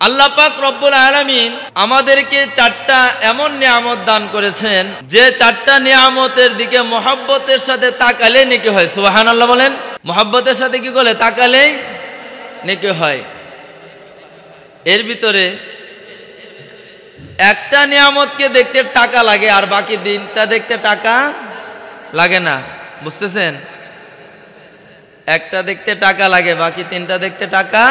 আল্লাহ পাক রব্বুল আলামিন আমাদেরকে চারটা এমন নিয়ামত দান করেছেন যে চারটা নিয়ামতের দিকে মহব্বতের সাথে তাকালে নেকি হয়। সুবহানাল্লাহ বলেন। মহব্বতের সাথে কি করলে তাকালেই নেকি হয়। এর ভিতরে একটা নিয়ামতকে দেখতে টাকা লাগে আর বাকি দিনটা দেখতে টাকা লাগে না, বুঝতেছেন? একটা দেখতে টাকা লাগে, বাকি তিনটা দেখতে টাকা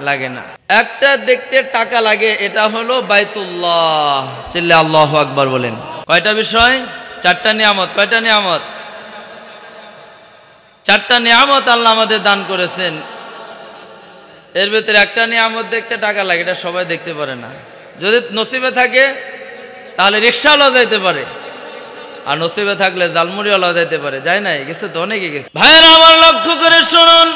লাগে না। একটা দেখতে টাকা লাগে, এটা হলো বাইতুল্লাহ। চিল্লা আল্লাহু আকবার বলেন। কয়টা বিষয়? চারটা নিয়ামত। কয়টা নিয়ামত? চারটা নিয়ামত আল্লাহ আমাদের দান করেছেন। এর ভিতরে একটা নিয়ামত দেখতে টাকা লাগে, এটা সবাই দেখতে পারে না। যদি নসিবে থাকে তাহলে রিকশাওয়ালা যাইতে পারে, আর নসিবে থাকলে জালমুড়িওয়ালা যাইতে পারে। যায় নাই? গেছে তো, অনেকে গেছে। ভাইরা আমার লক্ষ্য করে শুনুন,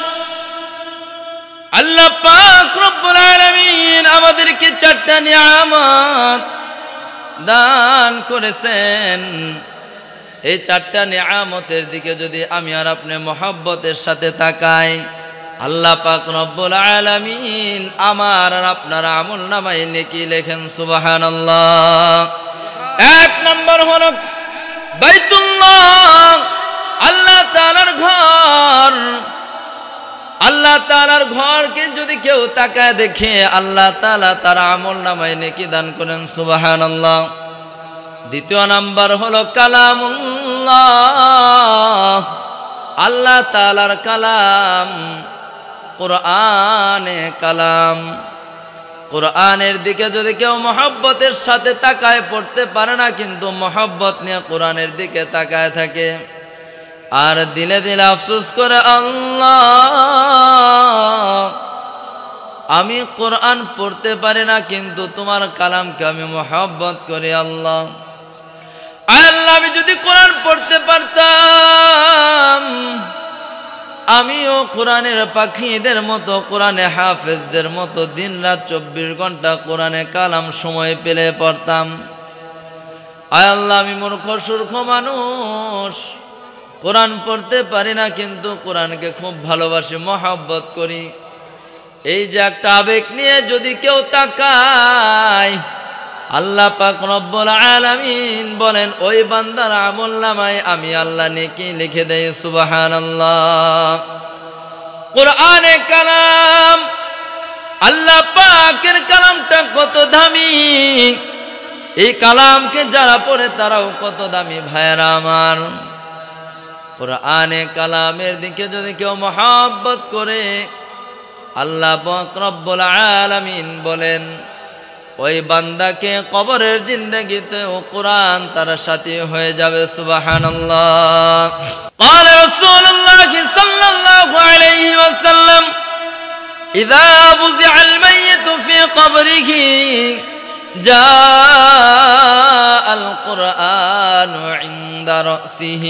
আল্লাহ পাক রব্বুল আলামিন আমাদেরকে চারটা নিয়ামত দান করেছেন। এই চারটা নিয়ামতের দিকে যদি আমি আর আপনি মহব্বতের সাথে তাকাই, আল্লাহ পাক রব্বুল আলামিন আমার আর আপনার আমলনামায় নেকি লেখেন। সুবহানাল্লাহ। এক নম্বর হলো বাইতুল্লাহ, আল্লাহ তাআলার ঘর। আল্লাহ তাআলার ঘরকে যদি কেউ তাকায় দেখে, আল্লাহ তাআলা তার আমলনামায় নেকি দান করেন। সুবহানাল্লাহ। দ্বিতীয় নাম্বার হলো কালামুল্লাহ, আল্লাহ তাআলার কালাম, কোরআনে কালাম। কোরআনের দিকে যদি কেউ মহব্বতের সাথে তাকায়, পড়তে পারে না কিন্তু মহব্বত নিয়ে কোরআনের দিকে তাকায় থাকে, আর দিলে দিলে আফসোস করে, আল্লাহ আমি কোরআন পড়তে পারি না কিন্তু তোমার কালামকে আমি মহব্বত করি। আল্লাহ আল্লাহ আমি যদি কোরআন পড়তে পারতাম, আমিও কোরআনের পাখিদের মতো, কোরআনে হাফেজদের মতো দিন রাত 24 ঘন্টা কোরআনে কালাম সময় পেলে পড়তাম। আয় আল্লাহ আমি মূর্খ সূর্খ মানুষ, কোরআন পড়তে পারি না কিন্তু কোরআনকে খুব ভালোবাসি, মহব্বত করি। এই যে একটা আবেগ নিয়ে যদি কেউ তাকায়, আল্লাহ পাক রব্বুল আলামিন বলেন ওই বান্দার আমলনামায় আমি আল্লাহ নেকি লিখে দেই। সুবহানাল্লাহ। কোরআনে কালাম, আল্লাহ পাকের কালামটা কত দামি, এই কালামকে যারা পড়ে তারাও কত দামি। ভাইরা আমার, কোরআনে কালামের দিকে যদি কেউ মহব্বত করে, আল্লাহ পাক রব্বুল আলামিন বলেন ওই বান্দাকে কবরের জিন্দেগিতেও কোরআন তার সাথী হয়ে যাবে। সুবহানাল্লাহ। قال رسول الله صلى الله عليه وسلم إذا وضع الميت في قبره جاء القرآن عند رأسه।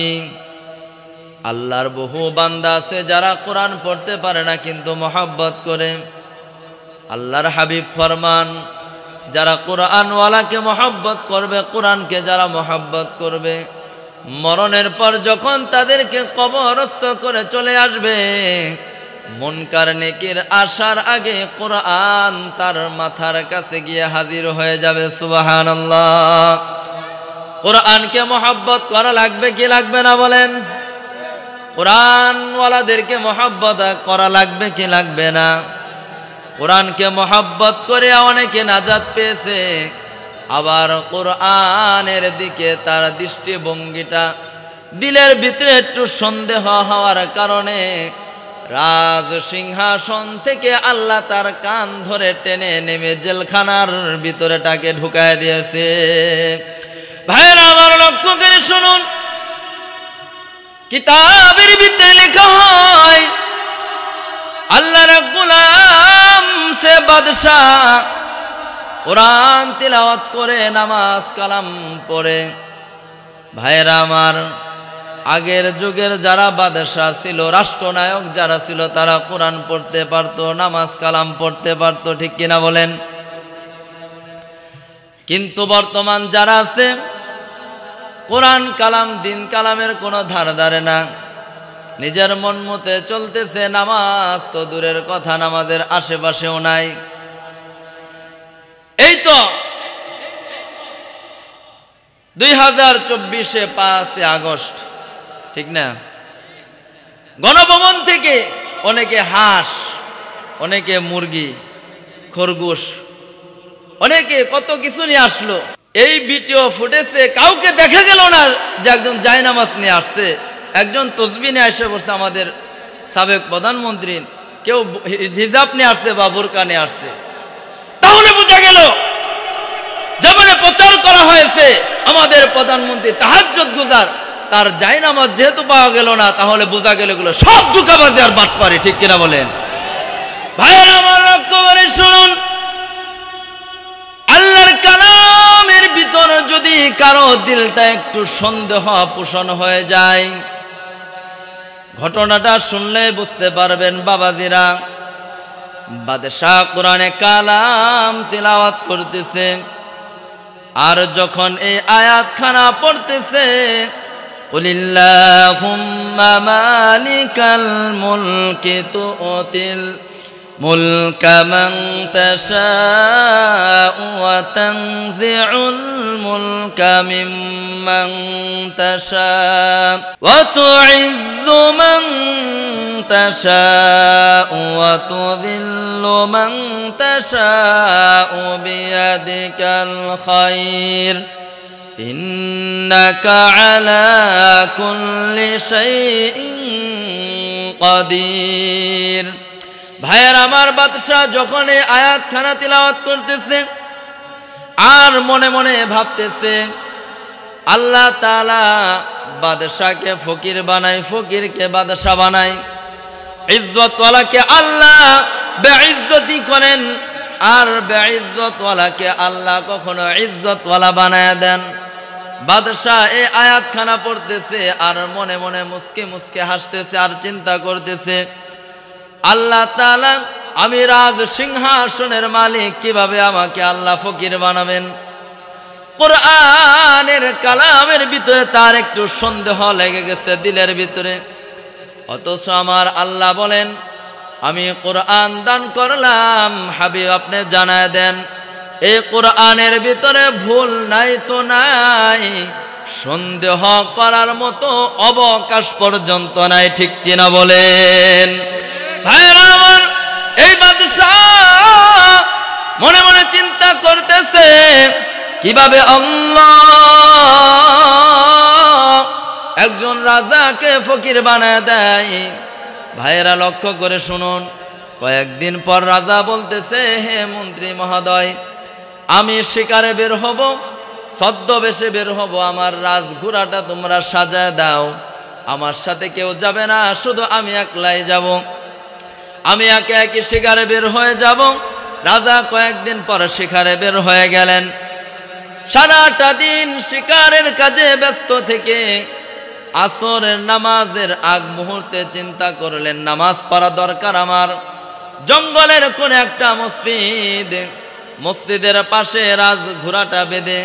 আল্লাহর বহু বান্দা আছে যারা কোরআন পড়তে পারে না কিন্তু মহব্বত করে। আল্লাহর হাবিব ফরমান, যারা কোরআনওয়ালাকে মহব্বত করবে, কোরআনকে যারা মহব্বত করবে, মরণের পর যখন তাদেরকে কবরস্থ করে চলে আসবে, মুনকার নেকির আসার আগে কোরআন তার মাথার কাছে গিয়ে হাজির হয়ে যাবে। সুবহানাল্লাহ। কোরআনকে মহব্বত করা লাগবে কি লাগবে না বলেন? কোরআনওয়ালাদেরকে মহব্বত করা লাগবে কি লাগবে না? কোরআনকে মহব্বত করে অনেকে নাজাত পেয়েছে, আবার কোরআনের দিকে তার দৃষ্টিভঙ্গিটা দিলের ভিতরে একটু সন্দেহ হওয়ার কারণে রাজ সিংহাসন থেকে আল্লাহ তার কান ধরে টেনে নেমে জেলখানার ভিতরে তাকে ঢুকায় দিয়েছে। ভাইরা আমার লক্ষ্য করে শুনুন, কিতাবের ভিতরে লেখা হয় আল্লাহর গোলাম সে বাদশাহ কোরআন তিলাওয়াত করে, নামাজ কালাম পড়ে। ভাইরা আমার, আগের যুগের যারা বাদশাহ ছিল, রাষ্ট্রনায়ক যারা ছিল, তারা কোরআন পড়তে পারতো, নামাজ কালাম পড়তে পারতো, ঠিক কিনা বলেন? কিন্তু বর্তমান যারা আছে, কোরআন কালাম দিন কালামের কোনো ধার ধারে না, নিজের মন মতে চলতেছে। নামাজ তো দূরের কথা, নামাজের আশেপাশেও নাই। এই তো 2024-এ 5 আগস্ট, ঠিক না? গণভবন থেকে অনেকে হাঁস, অনেকে মুরগি, খরগোশ, অনেকে কত কিছু নিয়ে আসলো। এই ভিডিও ফুটেজে কাউকে দেখা গেল না যে একজন জায়নামাজ নিয়ে আসছে, একজন তসবিহ নিয়ে এসে বসে আমাদের সাবেক প্রধানমন্ত্রী, কেউ হিজাব নিয়ে আসছে বা বোরকা নিয়ে আসছে। তাহলে বোঝা গেল যেমন প্রচার করা হয়েছে আমাদের প্রধানমন্ত্রী তাহাজ্জুদ গুজার, তার জায়নামাজ যেহেতু পাওয়া গেল না, তাহলে বোঝা গেল এগুলো সব ধোঁকাবাজি আর বাটপারি, ঠিক কিনা বলেন? ভাইয়েরা আমার লক্ষ্য করে শুনুন, আল্লাহর কালামের ভিতর যদি কারো দিলটা একটু সন্দেহ পোষণ হয়ে যায়, ঘটনাটা শুনলে বুঝতে পারবেন বাবাজিরা, বাদশাহ কোরআনে কালাম তিলাওয়াত করতেছে, আর যখন এই আয়াতখানা পড়তেছে, কুলিল্লাহুম্মা মালিকাল মুলকি তুতিল মুলকা মান তাশাউ ওয়া তানজিউল মুলকা মিম্মান তাশাউ ওয়া তুইজ্জু মান তাশাউ ওয়া তুযিল্লু মান তাশাউ বিয়াদিকাল খায়র ইন্নাকা আলা কুল্লি শাইইন কাদির। ভাইয়ের আমার, বাদশাহ যখন এই আয়াতখানা তিলাওয়াত করতেছে আর মনে মনে ভাবতেছে, আল্লাহ তাআলা বাদশাকে ফকির বানায়, ফকিরকে বাদশাহ বানায়, ইজ্জতওয়ালাকে আল্লাহ বেইজ্জতি করেন, আর বেইজ্জতওয়ালাকে আল্লাহ কখনো ইজ্জতওয়ালা বানায় দেন। বাদশাহ এই আয়াতখানা পড়তেছে আর মনে মনে মুস্কি মুস্কি হাসতেছে আর চিন্তা করতেছে, আল্লাহ তাআলা, আমি রাজ সিংহাসনের মালিক, কিভাবে আমাকে আল্লাহ ফকির বানাবেন? কোরআনের কালামের ভিতরে তার একটু সন্দেহ লেগে গেছে দিলের ভিতরে। অথচ আমার আল্লাহ বলেন, আমি কোরআন দান করলাম, হাবিব আপনি জানায় দেন এই কোরআনের ভিতরে ভুল নাই তো নাই, সন্দেহ করার মতো অবকাশ পর্যন্ত নাই, ঠিক কিনা বলেন? ভাইরা আমার, এই বাদশাহ মনে মনে চিন্তা করতেছে কিভাবে আল্লাহ একজন রাজাকে ফকির বানায় দেয়। ভাইরা লক্ষ্য করে শুনুন, কয়েকদিন পর রাজা বলতেছে, হে মন্ত্রী মহোদয়, আমি শিকারে বের হব, ছদ্মবেশে বের হব, আমার রাজঘোড়াটা তোমরা সাজায় দাও, আমার সাথে কেউ যাবে না, শুধু আমি একলাই যাব, আমি একে একে শিকারে বের হয়ে যাব। রাজা কয়েকদিন পর শিকারে বের হয়ে গেলেন। সারাটা দিন শিকারের কাজে ব্যস্ত থেকে আসরের নামাজের আগ মুহূর্তে চিন্তা করলেন, নামাজ পড়া দরকার আমার। জঙ্গলের কোন একটা মসজিদ, মসজিদের পাশে রাজঘোড়াটা বেঁধে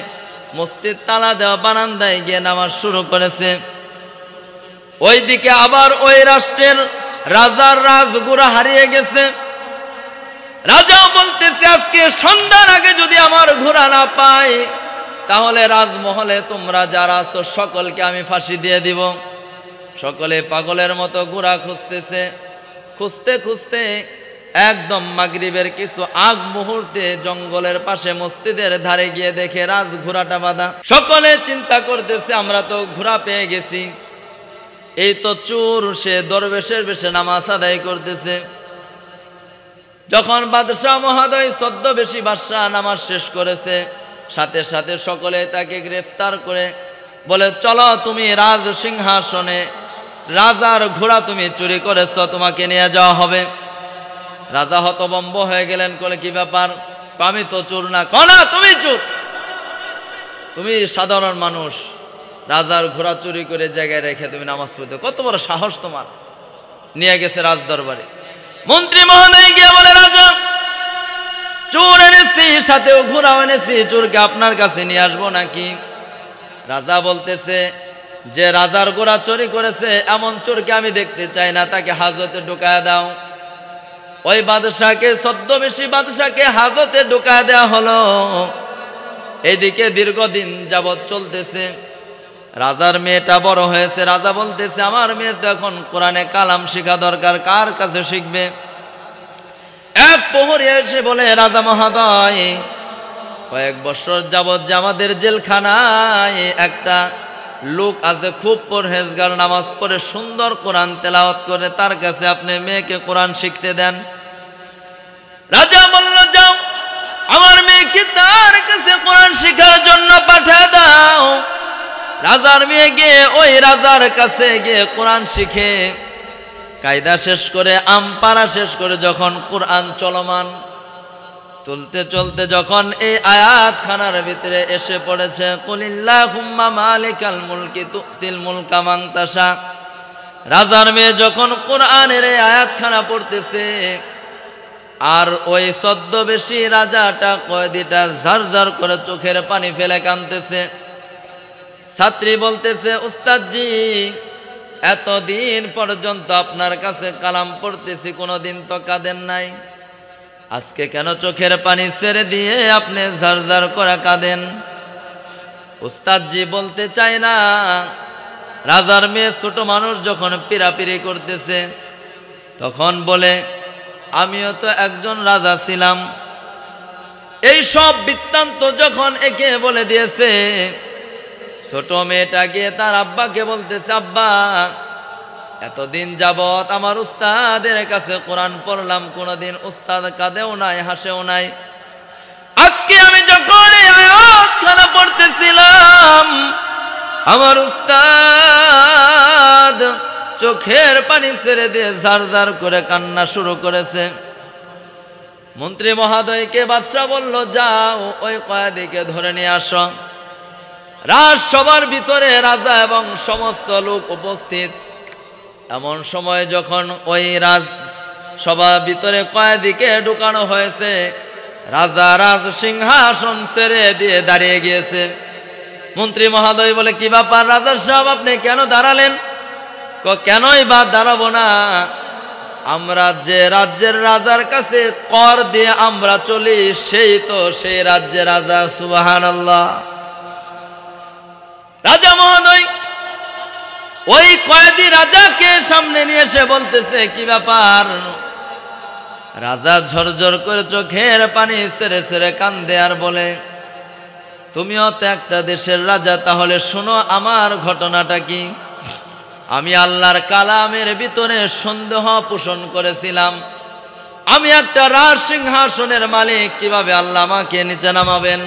মসজিদ তালা দেওয়া বারান্দায় গিয়ে নামাজ শুরু করেছে। ওইদিকে আবার ওই রাষ্ট্রের রাজার রাজঘোড়া হারিয়ে গেছে। রাজা বলতেছে, আজকে সন্ধ্যার আগে যদি আমার ঘোড়া না পাই, তাহলে রাজমহলে তোমরা যারা আছো সকলকে আমি ফাঁসি দিয়ে দিব। সকলে পাগলের মতো ঘোড়া খুঁজতেছে, খুঁজতে খুঁজতে একদম মাগরিবের কিছু আগ মুহূর্তে জঙ্গলের পাশে মসজিদের ধারে গিয়ে দেখে রাজঘোড়াটা বাঁধা। সকলে চিন্তা করতেছে, আমরা তো ঘোড়া পেয়ে গেছি, এই তো চোর, সে দরবেশের বেশে নামাজ আদায় করতেছে। যখন বাদশাহ মহোদয় ছদ্মবেশী বাদশাহ নামাজ শেষ করেছে, সাথে সাথে সকলে তাকে গ্রেফতার করে বলে, চলো তুমি রাজ সিংহাসনে, রাজার ঘোড়া তুমি চুরি করেছ, তোমাকে নিয়ে যাওয়া হবে। রাজা হতভম্ব হয়ে গেলেন, বলে কি ব্যাপার? আমি তো চোর না। কনা তুমি চোর, তুমি সাধারণ মানুষ, রাজার ঘোড়া চুরি করে জায়গায় রেখে তুমি নামাজ পড়তে, কত বড় সাহস তোমার! নিয়ে গেছে রাজ দরবারে। মন্ত্রী মহোদয় গিয়ে বলে, রাজা, চোর এনেছি, সাথেও ঘোড়াও এনেছি, চোরকে আপনার কাছে নিয়ে আসবো নাকি? রাজা বলতেছে, যে রাজার ঘোড়া চুরি করেছে এমন চোরকে আমি দেখতে চাই না, তাকে হাজতে ঢুকায় দাও। ওই বাদশাকে, ছদ্মবেশী বাদশাকে হাজতে ঢুকা দেয়া হলো। এদিকে দীর্ঘদিন যাবৎ চলতেছে। রাজার মেয়েটা বড় হয়েছে। রাজা বলতেছে, আমার মেয়ের তো এখন কোরআনে কালাম শেখা দরকার, কার কাছে শিখবে? এক প্রহরী এসে বলে, রাজা মহোদয়, কয়েক বছর যাবৎ যে আমাদের জেলখানায় একটা লোক আছে, খুব পরহেজগার, নামাজ পড়ে সুন্দর কোরআন তেলাওয়াত করে, তার কাছে আপনি মেয়েকে কোরআন শিখতে দেন। রাজা বলল, যাও আমার মেয়েকে তার কাছে কোরআন শেখার জন্য পাঠিয়ে দাও। রাজার মেয়ে গিয়ে ওই রাজার কাছে গিয়ে কোরআন শিখে, কায়দা শেষ করে, আমপারা শেষ করে, যখন কোরআন চলমান চলতে চলতে যখন এই আয়াত খানার ভিতরে এসে পড়েছে, কুলিল্লাহুম্মা মালিকাল মুলকি তুতিল মুলকা মান তাশা, রাজার মেয়ে যখন কোরআনের এই আয়াত খানা পড়তেছে, আর ওই ছদ্মবেশী রাজাটা, কয়েদিটা ঝরঝর করে চোখের পানি ফেলে কাঁদতেছে। ছাত্রী বলতেছে, উস্তাদজি, এতদিন পর্যন্ত আপনার কাছে কালাম পড়তেছি, কোনোদিন তো কাঁদেন নাই, আজকে কেন চোখের পানি ছেড়ে দিয়ে আপনি ঝরঝর করে কাঁদেন? উস্তাদজি বলতে চাই না। রাজার মেয়ে ছোট মানুষ যখন পিরাপিরি করতেছে, তখন বলে, আমিও তো একজন রাজা ছিলাম। এই সব বৃত্তান্ত যখন একে বলে দিয়েছে, ছোট মেয়েটা গিয়ে তার আব্বাকে বলতেছে, আব্বা, এতদিন যাবৎ আমার উস্তাদের কাছে কোরআন পড়লাম, কোনদিন উস্তাদ কাঁদেও নাই, হাসেও নাই। আজকে আমি যখন এই আয়াতখানা পড়তেছিলাম, আমার উস্তাদ চোখের পানি ছেড়ে দিয়ে ঝারঝার করে কান্না শুরু করেছে। মন্ত্রী মহোদয়কে বাদশা বলল, যাও ওই কয়েদিকে ধরে নিয়ে আসো। রাজসভার ভিতরে রাজা এবং সমস্ত লোক উপস্থিত। এমন সময় যখন ওই রাজসভার ভিতরে কয়েদিকে ঢুকানো হয়েছে, রাজা রাজ সিংহাসন ছেড়ে দিয়ে দাঁড়িয়ে গিয়েছে। মন্ত্রী মহোদয় বলে, কি ব্যাপার রাজা সাহেব, আপনি কেন দাঁড়ালেন? কেনই বা দাঁড়াবো না, আমরা যে রাজ্যের রাজার কাছে কর দিয়ে আমরা চলি, সেই তো সেই রাজ্যের রাজা। সুবহানাল্লাহ। রাজা মহোদয় ওই কয়েদি রাজাকে সামনে নিয়ে এসে বলতেছে, কি ব্যাপার? রাজা ঝরঝর করে চোখের পানি ছেড়ে ছেড়ে কান্দে আর বলে, তুমিও তো একটা দেশের রাজা, তাহলে শোনো আমার ঘটনাটা কি। আমি আল্লাহর কালামের ভিতরে সন্দেহ পোষণ করেছিলাম, আমি একটা রাজ সিংহাসনের মালিক, কিভাবে আল্লাহ আমাকে নিচে নামাবেন?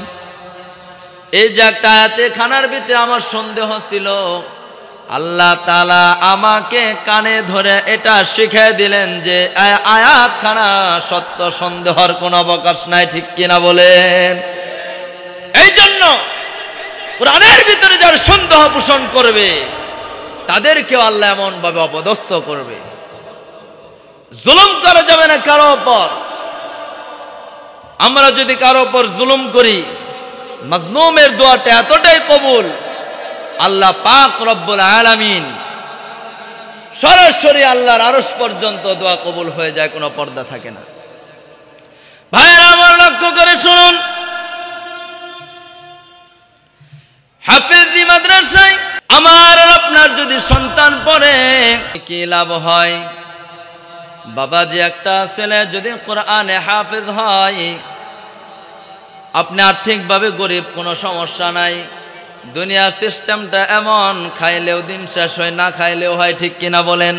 এই যে একটা আয়াতে খানার ভিতরে আমার সন্দেহ ছিল, আল্লাহ তাআলা আমাকে কানে ধরে এটা শিখিয়ে দিলেন যে আয়াত খানা সত্য, সন্দেহের কোনো অবকাশ নাই। ঠিক কিনা বলেন? এই জন্য কোরআনের ভিতরে যারা সন্দেহ পোষণ করবে, তাদেরকেও আল্লাহ এমন ভাবে অপদস্থ করবে। জুলুম করা যাবে না কারো উপর। আমরা যদি কারো উপর জুলুম করি, মাজলুমের দোয়াটা এতটাই কবুল, আল্লাহ পাক রব্বুল আলামিন সরাসরি আল্লাহর আরশ পর্যন্ত দোয়া কবুল হয়ে যায়, কোনো পর্দা থাকে না। ভাইয়েরা আমার লক্ষ্য করে শুনুন, হাফেজি মাদ্রাসায় আমার আর আপনার যদি সন্তান পড়ে, কি লাভ হয়? বাবা, যে একটা ছেলে যদি কোরআনে হাফেজ হয়, আপনি আর্থিকভাবে গরিব, কোনো সমস্যা নাই। দুনিয়ার সিস্টেমটা এমন, খাইলেও দিন শেষ হয়, না খাইলেও হয়। ঠিক কিনা বলেন?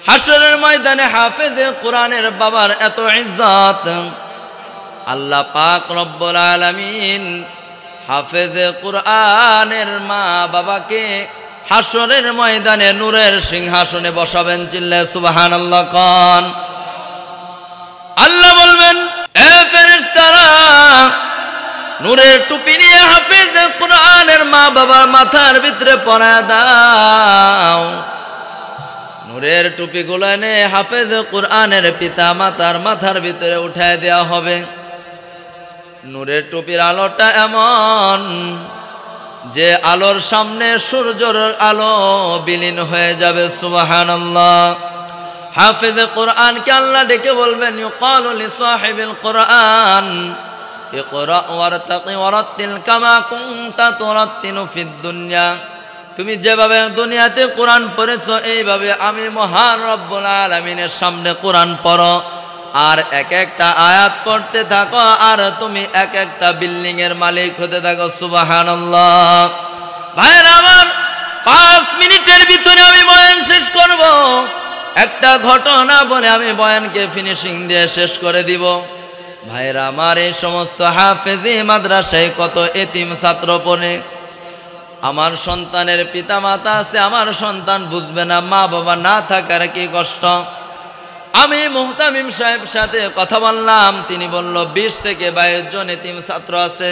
হাশরের ময়দানে হাফেজে কোরআনের বাবার এত ইজ্জত, আল্লাহ পাক রব্বুল আলামিন হাফেজে কোরআনের মা বাবাকে হাশরের ময়দানে নূরের সিংহাসনে বসাবেন। চিল্লায়ে সুবহানাল্লাহ কোন। আল্লাহ বলবেন, এ ফেরেশতারা, নূরের টুপি নিয়ে হাফেজে কোরআনের মা বাবার মাথার ভিতরে পরায় দাও। নূরের টুপিগুলো এনে হাফেজে কোরআনের পিতা মাতার মাথার ভিতরে উঠায় দেওয়া হবে। নূরের টুপির আলোটা এমন যে আলোর সামনে সূর্যের আলো বিলীন হয়ে যাবে। সুবহানাল্লাহ। হাফেজে কোরআনকে আল্লাহ ডেকে বলবেন ইউকালু লিসাহিবিল কোরআন ইকরা ওয়ারতাকি ওয়ারাত্তিল কামা কুনতা তুরাত্তিলু ফিদ দুনিয়া। তুমি যেভাবে দুনিয়াতে কোরআন পড়েছো এইভাবে আমি মহান রব্বুল আলামিনের সামনে কোরআন পড়ো, আর এক একটা আয়াত পড়তে থাকো, আর তুমি এক একটা বিল্ডিং এর মালিক হতে থাকো। সুবহানাল্লাহ। ভাইরা আমার, 5 মিনিটের ভিতরে আমি বয়ান শেষ করব। একটা ঘটনা বলে আমি বয়ানকে ফিনিশিং দিয়ে শেষ করে দিব। ভাইরা আমার, এই সমস্ত হাফেজি মাদ্রাসায় কত এতিম ছাত্র পড়ে। আমার সন্তানের পিতা মাতা আছে, আমার সন্তান বুঝবে না মা বাবা না থাকার কি কষ্ট। আমি মুহতামিম সাহেব সাথে কথা বললাম, তিনি বলল 20 থেকে 22 জন এতিম ছাত্র আছে।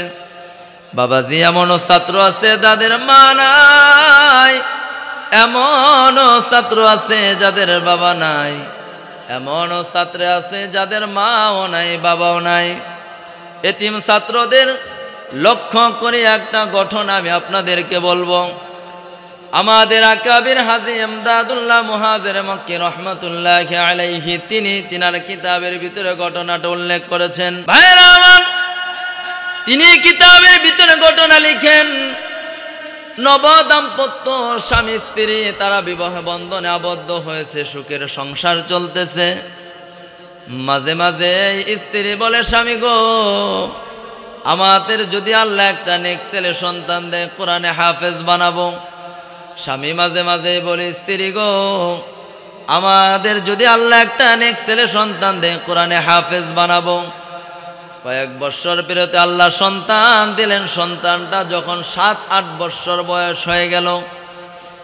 বাবাজি, এমনও ছাত্র আছে যাদের মা নাই, এমনও ছাত্র আছে যাদের বাবা নাই, এমনও ছাত্র আছে যাদের মাও নাই বাবাও নাই। এতিম ছাত্রদের লক্ষ্য করে একটা ঘটনা আমি আপনাদেরকে বলবো। আমাদের আকাবির হাজী ইমদাদুল্লাহ মুহাজির মক্কি রহমাতুল্লাহি আলাইহি তিনি তিনার কিতাবের ভিতরে ঘটনাটা উল্লেখ করেছেন। ভাইরা আমার, তিনি কিতাবের ভিতরে ঘটনা লিখেন, নবদাম্পত্য স্বামী স্ত্রী তারা বিবাহ বন্ধনে আবদ্ধ হয়েছে, সুখের সংসার চলতেছে। মাঝে মাঝে স্ত্রী বলে, স্বামী গো, আমাদের যদি আল্লাহ একটা নেক ছেলে সন্তান দেয় কোরআনে হাফেজ বানাবো। স্বামী মাঝে মাঝে বলে, স্ত্রী গো, আমাদের যদি আল্লাহ একটা নেক ছেলে সন্তান দেয় কোরআনে হাফেজ বানাবো। কয়েক বছর পেরোতে আল্লাহ সন্তান দিলেন। সন্তানটা যখন 7-8 বছর বয়স হয়ে গেল,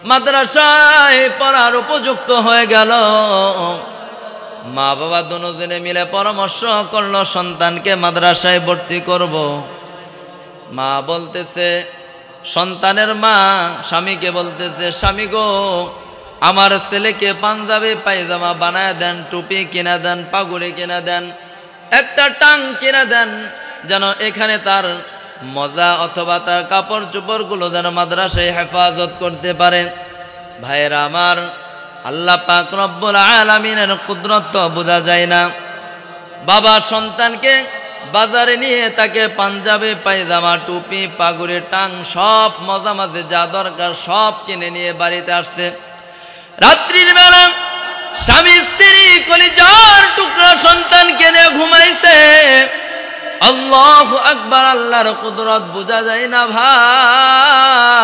মাদ্রাসায় পড়ার উপযুক্ত হয়ে গেল, মা বাবা দুজনে মিলে পরামর্শ করলো সন্তানকে মাদ্রাসায় ভর্তি করব। মা বলতেছে, সন্তানের মা স্বামীকে বলতেছে, স্বামী গো, আমার ছেলেকে পাঞ্জাবি পায়জামা বানায় দেন, টুপি কিনা দেন, পাগুড়ি কিনা দেন, একটা টাং কিনা দেন, যেন এখানে তার মজা অথবা তার কাপড় চোপড়গুলো যেন মাদ্রাসায় হেফাজত করতে পারে। ভাইরা আমার, আল্লাহ পাক রব্বুল আলামিনের কুদরত তো বোঝা যায় না। বাবা সন্তানকে বাজারে নিয়ে তাকে পাঞ্জাবি পায়জামা টুপি পাগুড়ি টাং সব মজা মাঝে যা দরকার সব কিনে নিয়ে বাড়িতে আসছে। রাত্রির বেলা স্বামী স্ত্রী কলিজার টুকরা সন্তানকে নিয়ে ঘুমাইছে। আল্লাহু আকবার, আল্লাহর কুদরত বোঝা যায় না ভাই।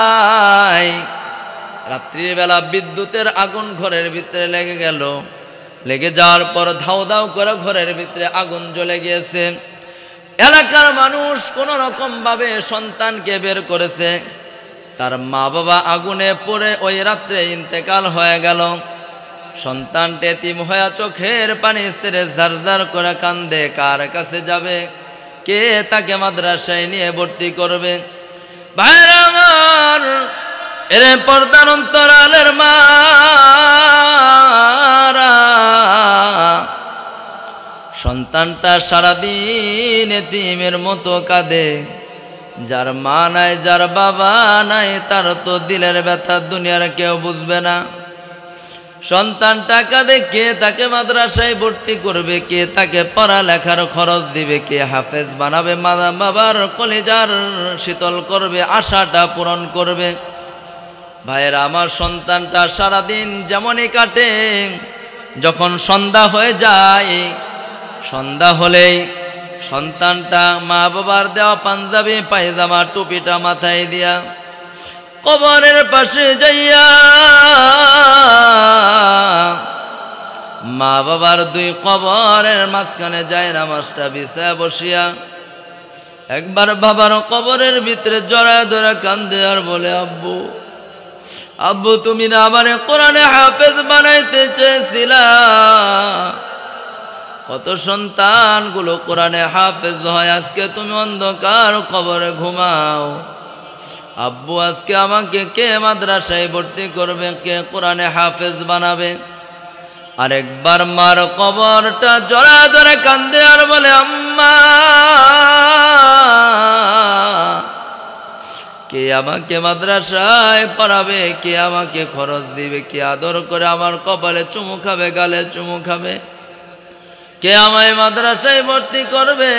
রাত্রির বেলা বিদ্যুতের আগুন ঘরের ভিতরে লেগে গেল। লেগে যাওয়ার পর ধাও ধাও করে ঘরের ভিতরে আগুন জ্বলে গিয়েছে। এলাকার মানুষ কোন রকম ভাবে সন্তানকে বের করেছে। তার মা বাবা আগুনে পড়ে ওই রাত্রে ইন্তেকাল হয়ে গেল। সন্তানটা এতিম হয়ে চোখের পানি ছেড়ে ঝারঝার করে কান্দে। কার কাছে যাবে? কে তাকে মাদ্রাসায় নিয়ে ভর্তি করবে? ভাইরা আমার, এর পর্দার অন্তরালের মারা, সন্তানটা সারাদিন এতিমের মতো কাঁদে। যার মা নাই, যার বাবা নাই, তার তো দিলের ব্যথা দুনিয়ার কেউ বুঝবে না। সন্তানটা কাঁদে, কে তাকে মাদ্রাসায় ভর্তি করবে? কে তাকে পড়ালেখার খরচ দিবে? কে হাফেজ বানাবে? মা বাবার কলিজার শীতল করবে, আশাটা পূরণ করবে। ভাইয়েরা আমার, সন্তানটা সারাদিন যেমনই কাটে, যখন সন্ধ্যা হয়ে যায়, সন্ধ্যা হলেই সন্তানটা মা বাবার দেওয়া পাঞ্জাবি পায়জামা টুপিটা মাথায় দিয়া কবরের পাশে যাইয়া মা বাবার 2 কবরের মাঝখানে যায় নামাজটা বিছায় বসিয়া একবার বাবার কবরের ভিতরে জড়ায় ধরে কান্দে আর বলে, আব্বু আব্বু, তুমি না আমারে কোরআনে হাফেজ বানাইতে চেয়েছিলা। কত সন্তানগুলো কোরআনে হাফেজ হয়, আজকে তুমি অন্ধকার কবরে ঘুমাও। আব্বু, আজকে আমাকে কে মাদ্রাসায় ভর্তি করবে? কে কোরআনে হাফেজ বানাবে? আরেকবার মার কবরটা জড়া ধরে কান্দে আর বলে, আম্মা, কে আমাকে মাদ্রাসায় পড়াবে, কে আমাকে খরচ দিবে, কে আদর করে আমার কপালে চুমু খাবে, গালে চুমু খাবে, কে আমায় মাদ্রাসায় ভর্তি করবে।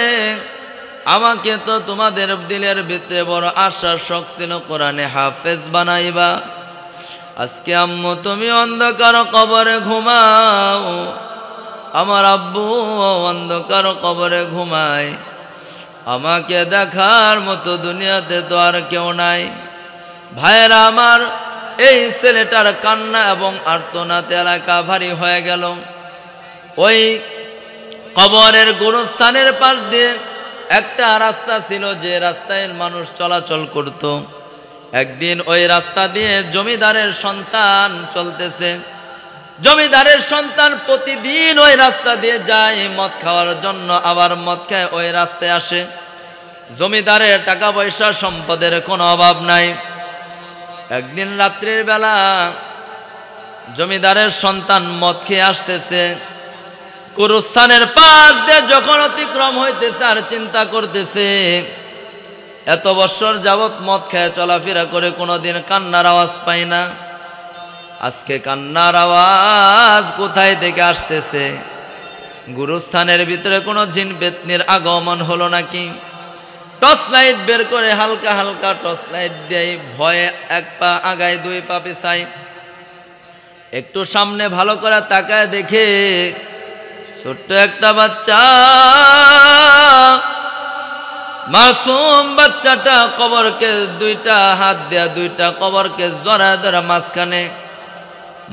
আমাকে তো তোমাদের দিলের ভিতরে বড় আশার শখ ছিল কোরআনে হাফেজ বানাইবা। আজকে আম্মু তুমি অন্ধকার কবরে ঘুমাও, আমার আব্বু অন্ধকার কবরে ঘুমায়, আমাকে দেখার মতো দুনিয়াতে তো আর কেউ নাই। ভাইয়েরা আমার, এই ছেলেটার কান্না এবং আর্তনাতে এলাকা ভারী হয়ে গেল। ওই কবরের গুরুস্থানের পাশ দিয়ে একটা রাস্তা ছিল, যে রাস্তায় মানুষ চলাচল করত। একদিন ওই রাস্তা দিয়ে জমিদারের সন্তান চলতেছে। জমিদারের সন্তান প্রতিদিন ওই রাস্তা দিয়ে যায় মদ খাওয়ার জন্য, আবার মদ খায় ওই রাস্তায় আসে। জমিদারের টাকা পয়সা সম্পদের কোনো অভাব নাই। একদিন রাত্রির বেলা জমিদারের সন্তান মদ খেয়ে আসতেছে। গুরুস্থানের পাশ দিয়ে যখন অতিক্রম হইতেছে আর চিন্তা করতেছে, এত বছর যাবৎ মদ খেয়ে চলাফেরা করে কোনোদিন কান্নার আওয়াজ পাই না, আজকে কান্নার আওয়াজ কোথায় থেকে আসতেছে? গুরুস্থানের ভিতরে কোনো জিন পেতনির আগমন হলো নাকি? টর্চ লাইট বের করে হালকা হালকা টর্চ লাইট দেয়, ভয়ে এক পা আগায় দুই পা পিছায়। একটু সামনে ভালো করে তাকায় দেখে ছোট্ট একটা বাচ্চা, মাসুম বাচ্চাটা কবরকে দুইটা হাত দেয়া, দুইটা কবরকে জড়া ধরা মাঝখানে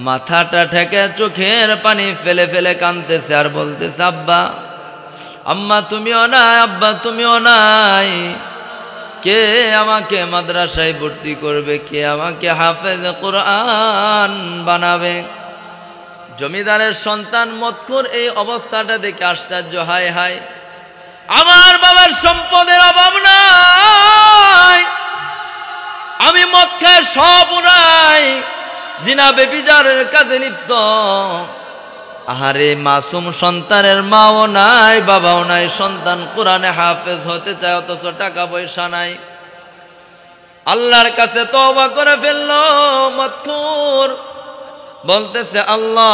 মাথাটা ঠেকে চোখের পানি ফেলে ফেলে কাঁদতেছে আর বলতেছে, আব্বা আম্মা তুমিও নাই, আব্বা তুমিও নাই, কে আমাকে মাদ্রাসায় ভর্তি করবে, কে আমাকে হাফেজ কোরআন বানাবে? জমিদারের সন্তান মদখোর এই অবস্থাটা দেখে আশ্চর্য, হায় হায়, আমার বাবার সম্পদের অভাব নাই, আমি মদ খায় সব নাই, জিনা বেবিচারের কাজে লিপ্ত। আহারে মাসুম সন্তানের মাও নাই, বাবাও নাই, সন্তান কোরআনে হাফেজ হতে চায়, অথচ টাকা পয়সা নাই। আল্লাহর কাছে তওবা করে ফেলল মদখোর, বলতেছে, আল্লাহ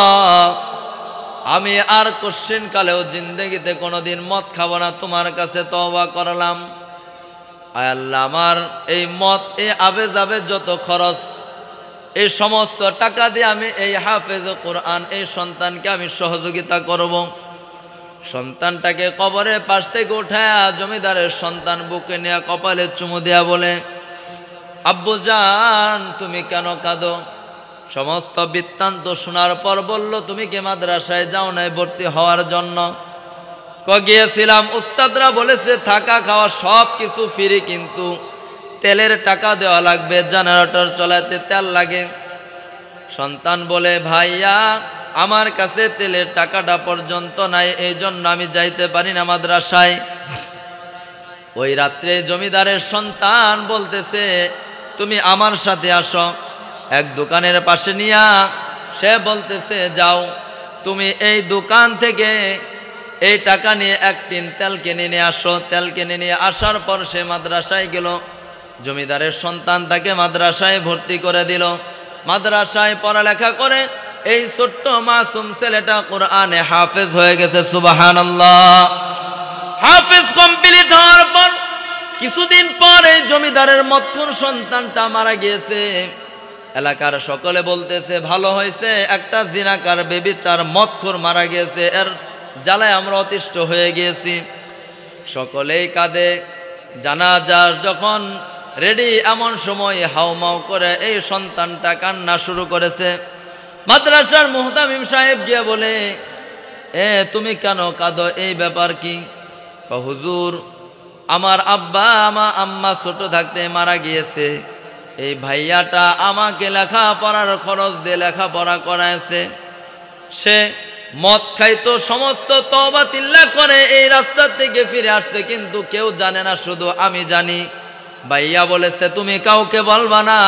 আমি আর কোশ্চিন কালেও জিন্দেগিতে কোনোদিন মদ খাবো না, তোমার কাছে তওবা করলাম। আয় আল্লাহ, আমার এই মদ, এই আবে যাবে যত খরচ, এই সমস্ত টাকা দিয়ে আমি এই হাফেজ কোরআন এই সন্তানকে আমি সহযোগিতা করব। সন্তানটাকে কবরের পাশ থেকে উঠায় জমিদারের সন্তান বুকে নিয়ে কপালে চুমু দেয়া বলে, আব্বু জান তুমি কেন কাঁদো? সমস্ত বৃত্তান্ত শোনার পর বলল, তুমি কি মাদ্রাসায় যাও নাই ভর্তি হওয়ার জন্য? গিয়েছিলাম, উস্তাদরা বলেছে থাকা খাওয়া সব কিছু ফ্রি, কিন্তু তেলের টাকা দেওয়া লাগবে, জেনারেটর চালাতে তেল লাগে। সন্তান বলে, ভাইয়া আমার কাছে তেলের টাকাটা পর্যন্ত নাই, এই জন্য আমি যাইতে পারি না মাদ্রাসায়। ওই রাত্রে জমিদারের সন্তান বলতেছে, তুমি আমার সাথে আসো। এক দোকানের পাশে নিয়া সে বলতেছে, যাও তুমি এই দোকান থেকে এই টাকা নিয়ে এক টিন তেল কিনে নিয়ে আসো। তেল কিনে নিয়ে আসার পর সে মাদ্রাসায় গেল। জমিদারের সন্তান তাকে মাদ্রাসায় ভর্তি করে দিল। মাদ্রাসায় পড়ালেখা করে এই ছোট্ট মাসুম ছেলেটা কোরআনে হাফেজ হয়ে গেছে। সুবহানাল্লাহ। হাফেজ কমপ্লিট হওয়ার পর কিছুদিন পরে জমিদারের মদখোর সন্তানটা মারা গিয়েছে। এলাকার সকলে বলতেছে, ভালো হয়েছে একটা জিনাকার বেবিচার মদখোর মারা গিয়েছে, এর জ্বালায় আমরা অতিষ্ঠ হয়ে গিয়েছি। সকলেই কাঁদে। জানাজা যখন রেডি, এমন সময় হাউমাউ করে এই সন্তানটা কান্না শুরু করেছে। মাদ্রাসার মুহতামিম সাহেব গিয়ে বলে, তুমি কেন কাঁদো, এই ব্যাপার কি? হুজুর আমার আব্বা আমার আম্মা ছোট থাকতে মারা গিয়েছে, এই ভাইয়াটা আমাকে লেখাপড়ার খরচ দিয়ে লেখাপড়া করাইছে। সে মদ খাইতো, সমস্ত তওবা তিল্লা করে এই রাস্তা থেকে ফিরে আসছে, কিন্তু কেউ জানে না, শুধু আমি জানি। ভাইয়া বলেছে, তুমি কাউকে বলবা না,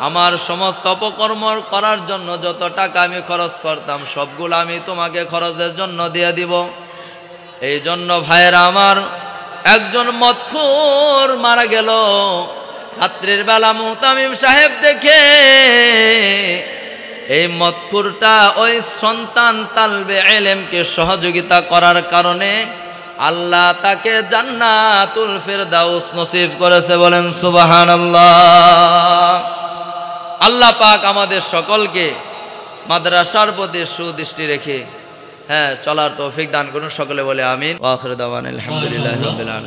আমার সমস্ত অপকর্ম করার জন্য যত টাকা আমি খরচ করতাম সবগুলো আমি তোমাকে খরচের জন্য দিয়ে দিব। এই জন্য ভাইয়েরা আমার, একজন মদখোর মারা গেল, রাত্রির বেলা মুহতামিম সাহেব দেখে এই মতকুরটা ওই সন্তান তালবে ইলমকে সহযোগিতা করার কারণে আল্লাহ তাকে জান্নাতুল ফিরদাউস নসিব করেছে। বলেন সুবহানাল্লাহ। আল্লাহ পাক আমাদের সকলকে মাদ্রাসার প্রতি সুদৃষ্টি রেখে চলার তৌফিক দান করুন। সকলে বলে আমিন। ওয়া আখিরু দাওয়ানা আলহামদুলিল্লাহি রাব্বিল আলামিন।